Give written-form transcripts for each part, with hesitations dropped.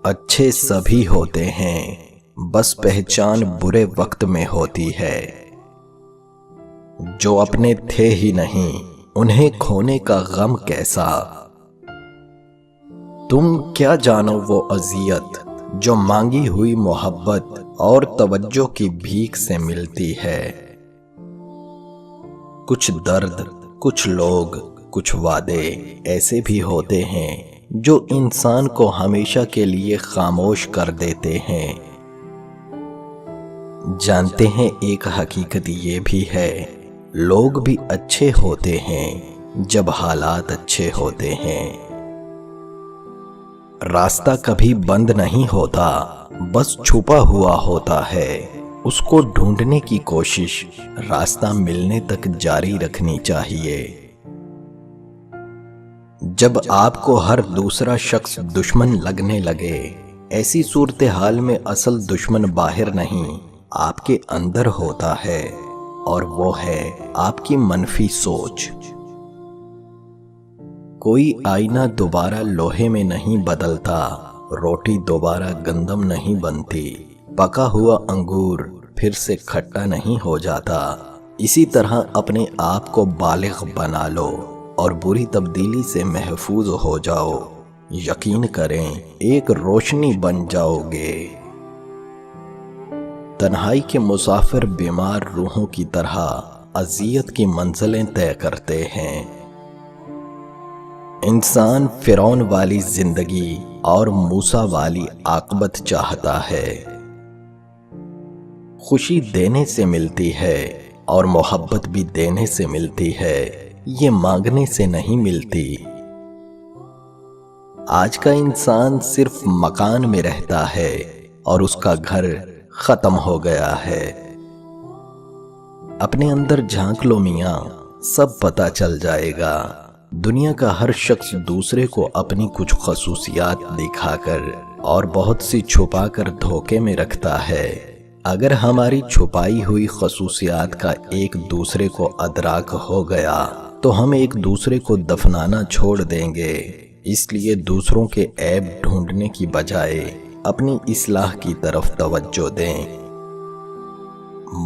اچھے سبھی ہوتے ہیں، بس پہچان برے وقت میں ہوتی ہے۔ جو اپنے تھے ہی نہیں انہیں کھونے کا غم کیسا۔ تم کیا جانو وہ اذیت جو مانگی ہوئی محبت اور توجہ کی بھیک سے ملتی ہے۔ کچھ درد، کچھ لوگ، کچھ وعدے ایسے بھی ہوتے ہیں جو انسان کو ہمیشہ کے لیے خاموش کر دیتے ہیں۔ جانتے ہیں ایک حقیقت یہ بھی ہے، لوگ بھی اچھے ہوتے ہیں جب حالات اچھے ہوتے ہیں۔ راستہ کبھی بند نہیں ہوتا، بس چھپا ہوا ہوتا ہے۔ اس کو ڈھونڈنے کی کوشش راستہ ملنے تک جاری رکھنی چاہیے۔ جب آپ کو ہر دوسرا شخص دشمن لگنے لگے، ایسی صورتحال میں اصل دشمن باہر نہیں، آپ کے اندر ہوتا ہے، اور وہ ہے آپ کی منفی سوچ۔ کوئی آئینہ دوبارہ لوہے میں نہیں بدلتا، روٹی دوبارہ گندم نہیں بنتی، پکا ہوا انگور پھر سے کھٹا نہیں ہو جاتا۔ اسی طرح اپنے آپ کو بالغ بنا لو اور بری تبدیلی سے محفوظ ہو جاؤ۔ یقین کریں ایک روشنی بن جاؤ گے۔ تنہائی کے مسافر بیمار روحوں کی طرح اذیت کی منزلیں طے کرتے ہیں۔ انسان فرعون والی زندگی اور موسیٰ والی عاقبت چاہتا ہے۔ خوشی دینے سے ملتی ہے اور محبت بھی دینے سے ملتی ہے، یہ مانگنے سے نہیں ملتی۔ آج کا انسان صرف مکان میں رہتا ہے اور اس کا گھر ختم ہو گیا ہے۔ اپنے اندر جھانک لو میاں، سب پتہ چل جائے گا۔ دنیا کا ہر شخص دوسرے کو اپنی کچھ خصوصیات دکھا کر اور بہت سی چھپا کر دھوکے میں رکھتا ہے۔ اگر ہماری چھپائی ہوئی خصوصیات کا ایک دوسرے کو ادراک ہو گیا تو ہم ایک دوسرے کو دفنانا چھوڑ دیں گے۔ اس لیے دوسروں کے عیب ڈھونڈنے کی بجائے اپنی اصلاح کی طرف توجہ دیں۔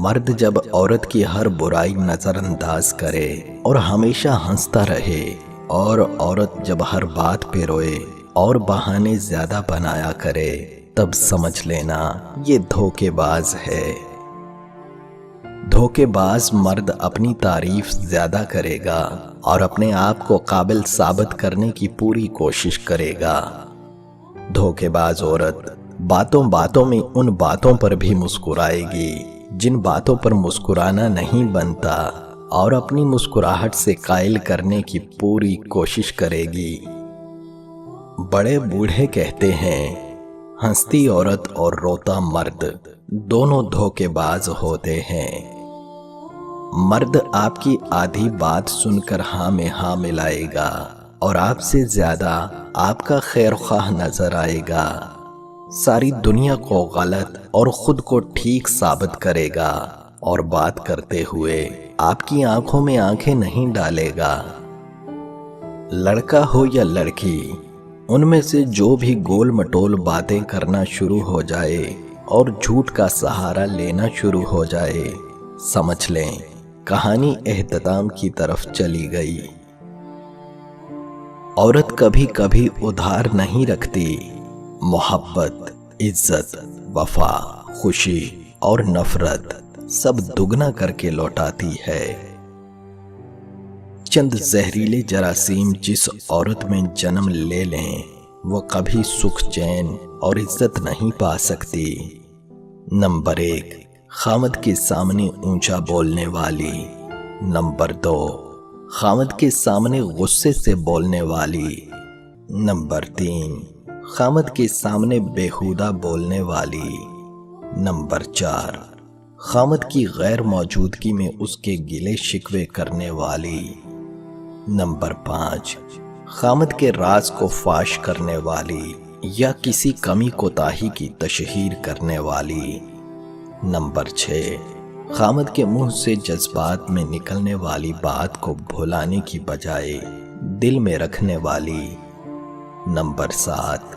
مرد جب عورت کی ہر برائی نظر انداز کرے اور ہمیشہ ہنستا رہے، اور عورت جب ہر بات پہ روئے اور بہانے زیادہ بنایا کرے، تب سمجھ لینا یہ دھوکے باز ہے۔ دھوکے باز مرد اپنی تعریف زیادہ کرے گا اور اپنے آپ کو قابل ثابت کرنے کی پوری کوشش کرے گا۔ دھوکے باز عورت باتوں باتوں میں ان باتوں پر بھی مسکرائے گی جن باتوں پر مسکرانا نہیں بنتا، اور اپنی مسکراہٹ سے قائل کرنے کی پوری کوشش کرے گی۔ بڑے بوڑھے کہتے ہیں، ہنستی عورت اور روتا مرد دونوں دھوکے باز ہوتے ہیں۔ مرد آپ کی آدھی بات سن کر ہاں میں ہاں ملائے گا اور آپ سے زیادہ آپ کا خیر خواہ نظر آئے گا۔ ساری دنیا کو غلط اور خود کو ٹھیک ثابت کرے گا، اور بات کرتے ہوئے آپ کی آنکھوں میں آنکھیں نہیں ڈالے گا۔ لڑکا ہو یا لڑکی، ان میں سے جو بھی گول مٹول باتیں کرنا شروع ہو جائے اور جھوٹ کا سہارا لینا شروع ہو جائے، سمجھ لیں کہانی اختتام کی طرف چلی گئی۔ عورت کبھی کبھی ادھار نہیں رکھتی، محبت، عزت، وفا، خوشی اور نفرت سب دگنا کر کے لوٹاتی ہے۔ چند زہریلے جراثیم جس عورت میں جنم لے لیں، وہ کبھی سکھ چین اور عزت نہیں پا سکتی۔ نمبر 1، خامد کے سامنے اونچا بولنے والی۔ نمبر 2، خامد کے سامنے غصے سے بولنے والی۔ نمبر 3، خامد کے سامنے بیہودہ بولنے والی۔ نمبر 4، خامد کی غیر موجودگی میں اس کے گلے شکوے کرنے والی۔ نمبر 5، خامد کے راز کو فاش کرنے والی یا کسی کمی کوتاہی کی تشہیر کرنے والی۔ نمبر 6، خامد کے منہ سے جذبات میں نکلنے والی بات کو بھلانے کی بجائے دل میں رکھنے والی۔ نمبر 7،